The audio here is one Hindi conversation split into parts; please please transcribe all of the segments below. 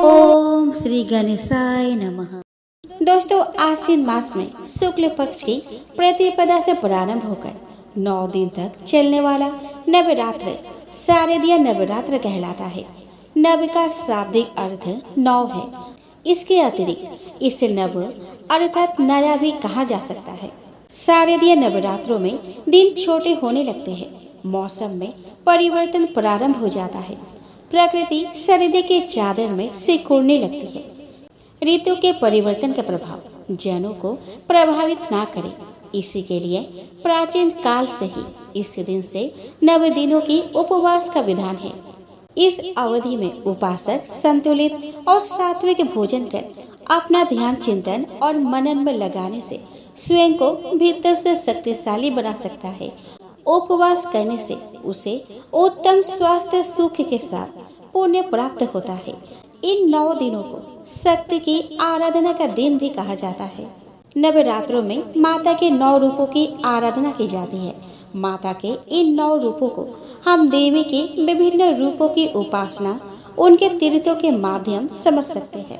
ओम श्री गणेशाय नमः। दोस्तों, आश्विन मास में शुक्ल पक्ष की प्रतिपदा से प्रारंभ होकर 9 दिन तक चलने वाला नवरात्र शारदीय नवरात्र कहलाता है। नव का शाब्दिक अर्थ 9 है। इसके अतिरिक्त इसे नव अर्थात नया भी कहा जा सकता है। शारदीय नवरात्रों में दिन छोटे होने लगते हैं, मौसम में परिवर्तन प्रारंभ हो जाता है, प्रकृति सर्दी के चादर में सिकुड़ने लगती है। ऋतु के परिवर्तन का प्रभाव जनों को प्रभावित ना करे, इसी के लिए प्राचीन काल से ही इस दिन से 9 दिनों की उपवास का विधान है। इस अवधि में उपासक संतुलित और सात्विक भोजन कर अपना ध्यान चिंतन और मनन में लगाने से स्वयं को भीतर से शक्तिशाली बना सकता है। उपवास करने से उसे उत्तम स्वास्थ्य सुख के साथ पुण्य प्राप्त होता है। इन 9 दिनों को शक्ति की आराधना का दिन भी कहा जाता है। नवरात्रों में माता के 9 रूपों की आराधना की जाती है। माता के इन 9 रूपों को हम देवी के विभिन्न रूपों की उपासना उनके तीर्थों के माध्यम समझ सकते हैं।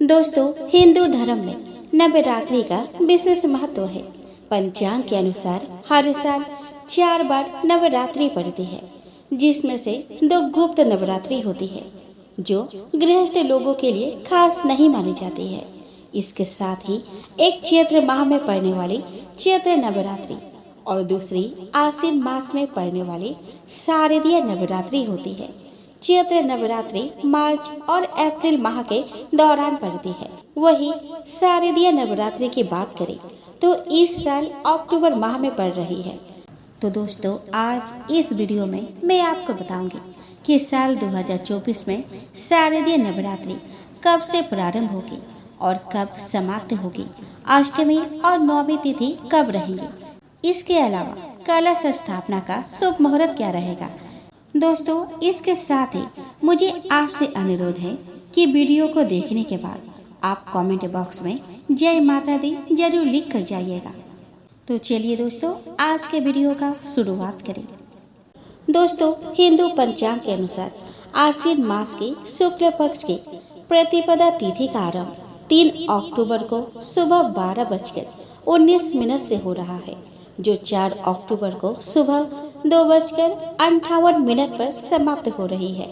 दोस्तों, हिंदू धर्म में नवरात्रि का विशेष महत्व है। पंचांग के अनुसार हर साल 4 बार नवरात्रि पड़ती है, जिसमें से 2 गुप्त नवरात्रि होती है जो गृहस्थ लोगों के लिए खास नहीं मानी जाती है। इसके साथ ही एक चैत्र माह में पड़ने वाली चैत्र नवरात्रि और दूसरी आश्विन मास में पड़ने वाली शारदीय नवरात्रि होती है। चैत्र नवरात्रि मार्च और अप्रैल माह के दौरान पड़ती है। वही शारदीय नवरात्रि की बात करें तो इस साल अक्टूबर माह में पड़ रही है। तो दोस्तों, आज इस वीडियो में मैं आपको बताऊंगी कि साल 2024 में शारदीय नवरात्रि कब से प्रारंभ होगी और कब समाप्त होगी, अष्टमी और नवमी तिथि कब रहेंगी। इसके अलावा कलश स्थापना का शुभ मुहूर्त क्या रहेगा। दोस्तों, इसके साथ ही मुझे आपसे अनुरोध है कि वीडियो को देखने के बाद आप कमेंट बॉक्स में जय माता दी जरूर लिख कर जाइएगा। तो चलिए दोस्तों, आज के वीडियो का शुरुआत करें। दोस्तों, हिंदू पंचांग के अनुसार आश्विन मास की शुक्ल पक्ष की प्रतिपदा तिथि का आरंभ 3 अक्टूबर को सुबह 12:19 से हो रहा है, जो 4 अक्टूबर को सुबह 2:58 पर समाप्त हो रही है।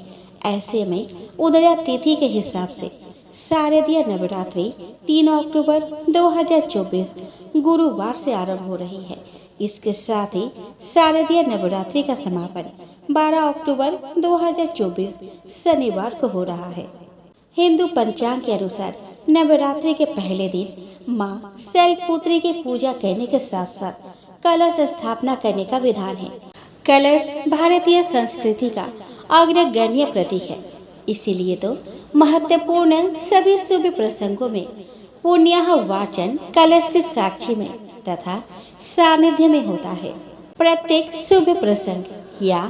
ऐसे में उदया तिथि के हिसाब से शारदीय नवरात्रि 3 अक्टूबर 2024 गुरुवार से आरंभ हो रही है। इसके साथ ही शारदीय नवरात्रि का समापन 12 अक्टूबर 2024 शनिवार को हो रहा है। हिंदू पंचांग के अनुसार नवरात्रि के पहले दिन मां शैलपुत्री की पूजा करने के साथ साथ कलश स्थापना करने का विधान है। कलश भारतीय संस्कृति का अग्रगण्य प्रतीक है, इसीलिए तो महत्वपूर्ण सभी शुभ प्रसंगों में पुण्य वाचन कलश के साक्षी में तथा सानिध्य में होता है। प्रत्येक शुभ प्रसंग या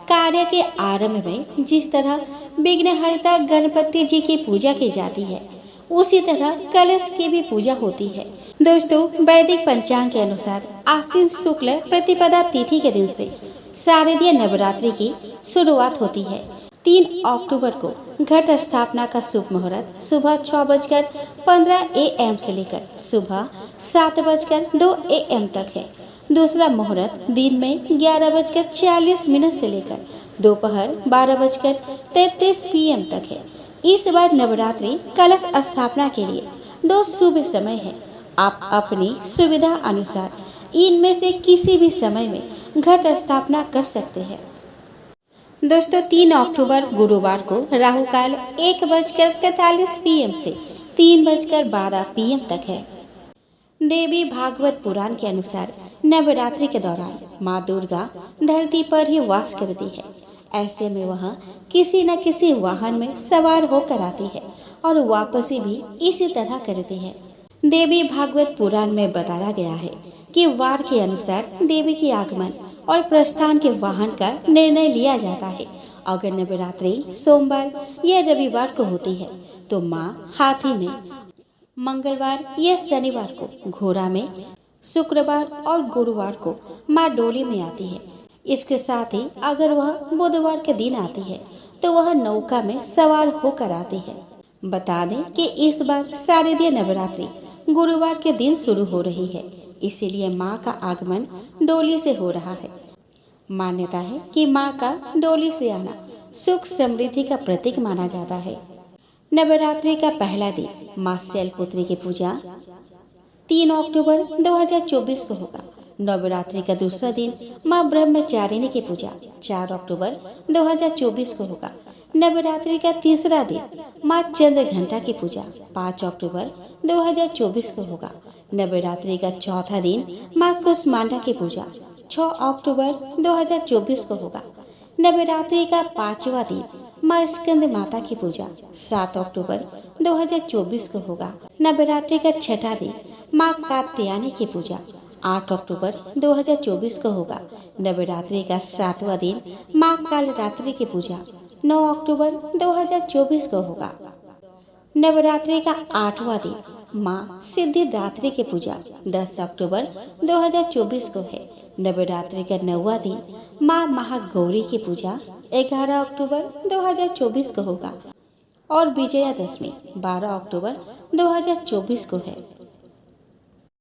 कार्य के आरंभ में जिस तरह विघ्नहर्ता गणपति जी की पूजा की जाती है, उसी तरह कलश की भी पूजा होती है। दोस्तों, वैदिक पंचांग के अनुसार आश्विन शुक्ल प्रतिपदा तिथि के दिन से शारदीय नवरात्रि की शुरुआत होती है। 3 अक्टूबर को घट स्थापना का शुभ मुहूर्त सुबह 6:15 AM से लेकर सुबह 7:02 AM तक है। दूसरा मुहूर्त दिन में 11:40 से लेकर दोपहर 12:33 PM तक है। इस बार नवरात्रि कलश स्थापना के लिए 2 शुभ समय है। आप अपनी सुविधा अनुसार इनमें से किसी भी समय में घट स्थापना कर सकते हैं। दोस्तों, 3 अक्टूबर गुरुवार को राहु काल 1:43 PM से 3:12 PM तक है। देवी भागवत पुराण के अनुसार नवरात्रि के दौरान माँ दुर्गा धरती पर ही वास करती है। ऐसे में वह किसी न किसी वाहन में सवार होकर आती है और वापसी भी इसी तरह करती है। देवी भागवत पुराण में बताया गया है कि वार के अनुसार देवी के आगमन और प्रस्थान के वाहन का निर्णय लिया जाता है। अगर नवरात्रि सोमवार या रविवार को होती है तो माँ हाथी में, मंगलवार या शनिवार को घोड़ा में, शुक्रवार और गुरुवार को माँ डोली में आती है। इसके साथ ही अगर वह बुधवार के दिन आती है तो वह नौका में सवार होकर आती है। बता दें कि इस बार शारदीय नवरात्रि गुरुवार के दिन शुरू हो रही है, इसीलिए मां का आगमन डोली से हो रहा है। मान्यता है कि मां का डोली से आना सुख समृद्धि का प्रतीक माना जाता है। नवरात्रि का पहला दिन मां शैलपुत्री की पूजा 3 अक्टूबर 2024 को होगा। नवरात्रि का दूसरा दिन मां ब्रह्मचारिणी की पूजा 4 अक्टूबर 2024 को होगा। नवरात्रि का तीसरा दिन मां चंद्रघंटा की पूजा 5 अक्टूबर 2024 को होगा। नवरात्रि का चौथा दिन मां कुष्मांडा की पूजा 6 अक्टूबर 2024 को होगा। नवरात्रि का पांचवा दिन मां स्कंद माता की पूजा 7 अक्टूबर 2024 को होगा। नवरात्रि का छठा दिन मां कात्यायनी की पूजा 8 अक्टूबर 2024 को होगा। नवरात्रि का सातवां दिन मां कालरात्रि की पूजा 9 अक्टूबर 2024 को होगा। नवरात्रि का आठवां दिन मां सिद्धिदात्री की पूजा 10 अक्टूबर 2024 को है। नवरात्रि का 9वां दिन मां महागौरी की पूजा 11 अक्टूबर 2024 को होगा और विजयादशमी 12 अक्टूबर 2024 को है।